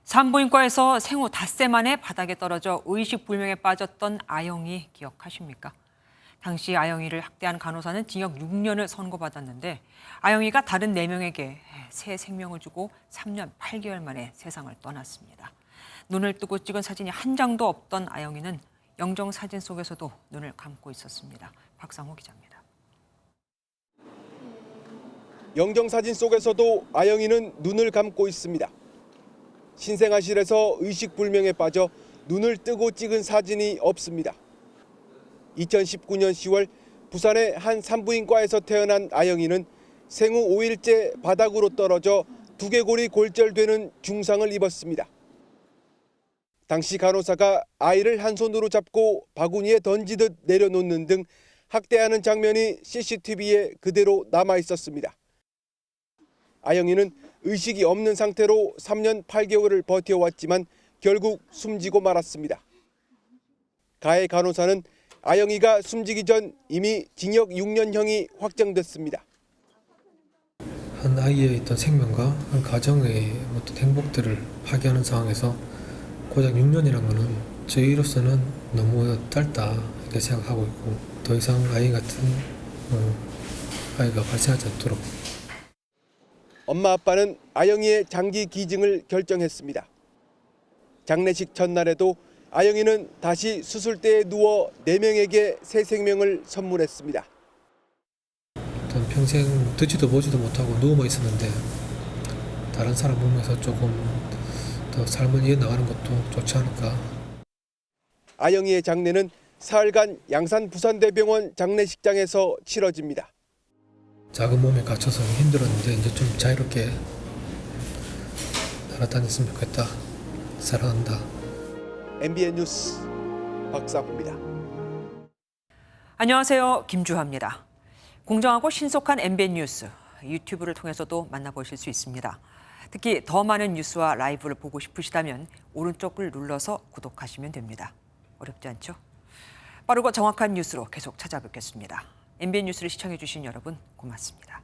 산부인과에서 생후 닷새 만에 바닥에 떨어져 의식불명에 빠졌던 아영이 기억하십니까? 당시 아영이를 학대한 간호사는 징역 6년을 선고받았는데 아영이가 다른 4명에게 새 생명을 주고 3년 8개월 만에 세상을 떠났습니다. 눈을 뜨고 찍은 사진이 한 장도 없던 아영이는 영정사진 속에서도 눈을 감고 있었습니다. 박상호 기자입니다. 영정사진 속에서도 아영이는 눈을 감고 있습니다. 신생아실에서 의식불명에 빠져 눈을 뜨고 찍은 사진이 없습니다. 2019년 10월 부산의 한 산부인과에서 태어난 아영이는 생후 5일째 바닥으로 떨어져 두개골이 골절되는 중상을 입었습니다. 당시 간호사가 아이를 한 손으로 잡고 바구니에 던지듯 내려놓는 등 학대하는 장면이 CCTV에 그대로 남아 있었습니다. 아영이는 의식이 없는 상태로 3년 8개월을 버텨왔지만 결국 숨지고 말았습니다. 가해 간호사는 아영이가 숨지기 전 이미 징역 6년형이 확정됐습니다. 한 아이의 어떤 생명과 한 가정의 어떤 행복들을 파괴하는 상황에서 고작 6년이라는 것은 저희로서는 너무 짧다 이렇게 생각하고 있고 더 이상 아이 같은 아이가 발생하지 않도록. 엄마 아빠는 아영이의 장기 기증을 결정했습니다. 장례식 전날에도 아영이는 다시 수술대에 누워 4명에게 새 생명을 선물했습니다. 평생 듣지도 보지도 못하고 누워만 있었는데 다른 사람 보면서 조금 더 삶을 이어나가는 것도 좋지 않을까. 아영이의 장례는 사흘간 양산 부산대병원 장례식장에서 치러집니다. 작은 몸에 갇혀서 힘들었는데 이제 좀 자유롭게 날아다녔으면 좋겠다. 사랑한다. MBN 뉴스 박사부입니다. 안녕하세요. 김주하입니다. 공정하고 신속한 MBN 뉴스, 유튜브를 통해서도 만나보실 수 있습니다. 특히 더 많은 뉴스와 라이브를 보고 싶으시다면 오른쪽을 눌러서 구독하시면 됩니다. 어렵지 않죠? 빠르고 정확한 뉴스로 계속 찾아뵙겠습니다. MBN 뉴스를 시청해주신 여러분 고맙습니다.